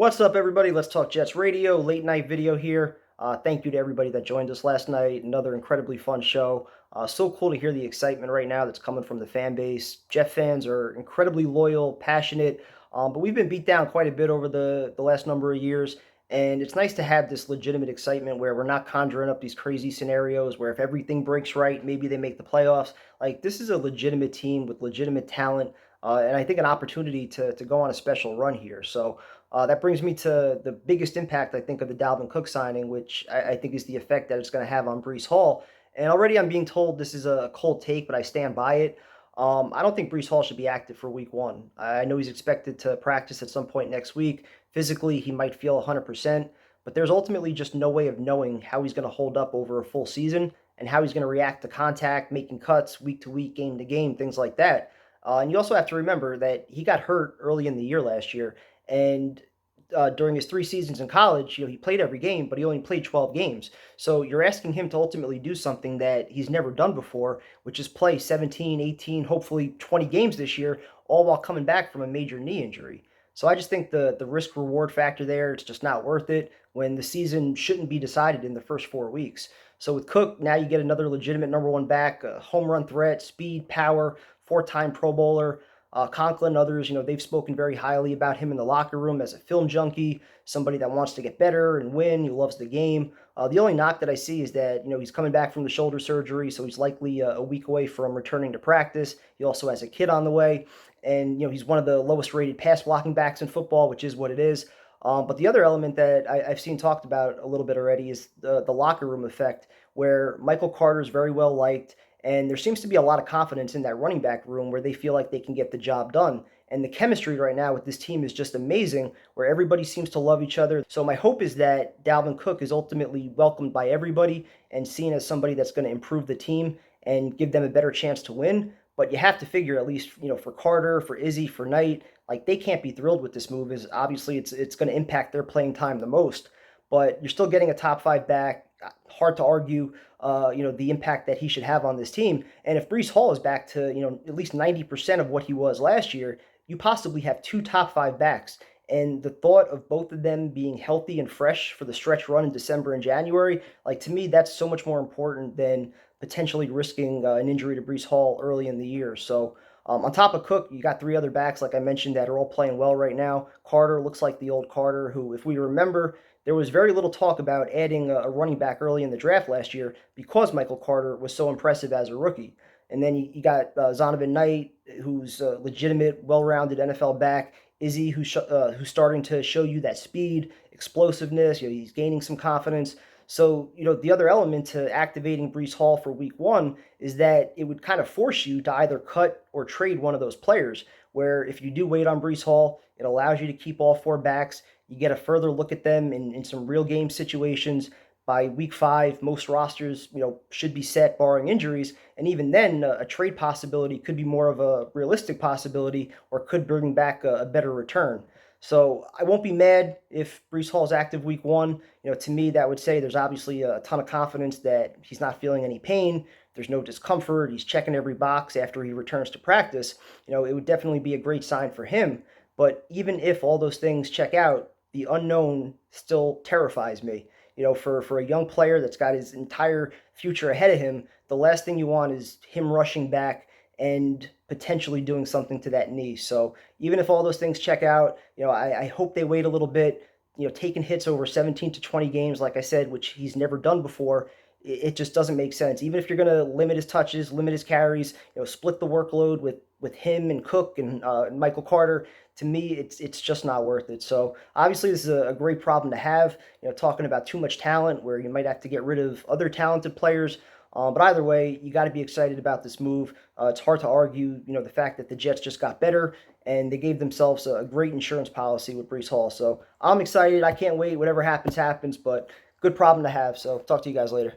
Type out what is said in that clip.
What's up, everybody? Let's Talk Jets Radio, late night video here. Thank you to everybody that joined us last night. Another incredibly fun show. So cool to hear the excitement right now that's coming from the fan base. Jet fans are incredibly loyal, passionate, but we've been beat down quite a bit over the last number of years. And it's nice to have this legitimate excitement where we're not conjuring up these crazy scenarios where if everything breaks right, maybe they make the playoffs. Like, this is a legitimate team with legitimate talent, and I think an opportunity to go on a special run here. So, that brings me to the biggest impact, I think, of the Dalvin Cook signing, which I think is the effect that it's going to have on Breece Hall. And already I'm being told this is a cold take, but I stand by it. I don't think Breece Hall should be active for week one. I know he's expected to practice at some point next week. Physically, he might feel 100%, but there's ultimately just no way of knowing how he's going to hold up over a full season and how he's going to react to contact, making cuts week to week, game to game, things like that. And you also have to remember that he got hurt early in the year last year. And during his 3 seasons in college, he played every game, but he only played 12 games. So you're asking him to ultimately do something that he's never done before, which is play 17, 18, hopefully 20 games this year, all while coming back from a major knee injury. So I just think the risk reward factor there, it's just not worth it when the season shouldn't be decided in the first 4 weeks. So with Cook, now you get another legitimate number one back, a home run threat, speed, power, 4-time Pro Bowler. Conklin, others, they've spoken very highly about him in the locker room as a film junkie, somebody that wants to get better and win. He loves the game. The only knock that I see is that, he's coming back from the shoulder surgery, so he's likely a week away from returning to practice. He also has a kid on the way, and, he's one of the lowest rated pass blocking backs in football, which is what it is. But the other element that I've seen talked about a little bit already is the locker room effect, where Michael Carter is very well liked. And there seems to be a lot of confidence in that running back room where they feel like they can get the job done. And the chemistry right now with this team is just amazing, where everybody seems to love each other. So my hope is that Dalvin Cook is ultimately welcomed by everybody and seen as somebody that's going to improve the team and give them a better chance to win. But you have to figure, at least, for Carter, for Izzy, for Knight, like, they can't be thrilled with this move. Is obviously it's going to impact their playing time the most. But you're still getting a top five back. Hard to argue, the impact that he should have on this team. And if Breece Hall is back to, at least 90% of what he was last year, you possibly have two top five backs. And the thought of both of them being healthy and fresh for the stretch run in December and January, like, to me, that's so much more important than potentially risking an injury to Breece Hall early in the year. So, on top of Cook, you got three other backs, like I mentioned, that are all playing well right now. Carter looks like the old Carter, who, if we remember, there was very little talk about adding a running back early in the draft last year because Michael Carter was so impressive as a rookie. And then you got Zonovan Knight, who's a legitimate, well-rounded NFL back. Izzy, who's starting to show you that speed, explosiveness. He's gaining some confidence. So, the other element to activating Breece Hall for week one is that it would kind of force you to either cut or trade one of those players, where if you do wait on Breece Hall, it allows you to keep all four backs. You get a further look at them in some real game situations. By week 5, most rosters, should be set barring injuries. And even then, a trade possibility could be more of a realistic possibility or could bring back a better return. So I won't be mad if Breece Hall's active week one. To me, that would say there's obviously a ton of confidence that he's not feeling any pain. There's no discomfort. He's checking every box after he returns to practice. It would definitely be a great sign for him. But even if all those things check out, the unknown still terrifies me. For a young player that's got his entire future ahead of him, the last thing you want is him rushing back and potentially doing something to that knee. So even if all those things check out, I hope they wait a little bit. Taking hits over 17 to 20 games, like I said, which he's never done before, it just doesn't make sense. Even if you're going to limit his touches, limit his carries, split the workload with him and Cook and Michael Carter, to me, it's just not worth it. So obviously, this is a great problem to have. Talking about too much talent, where you might have to get rid of other talented players. But either way, you got to be excited about this move. It's hard to argue, the fact that the Jets just got better and they gave themselves a great insurance policy with Breece Hall. So I'm excited. I can't wait. Whatever happens, happens. But good problem to have. So talk to you guys later.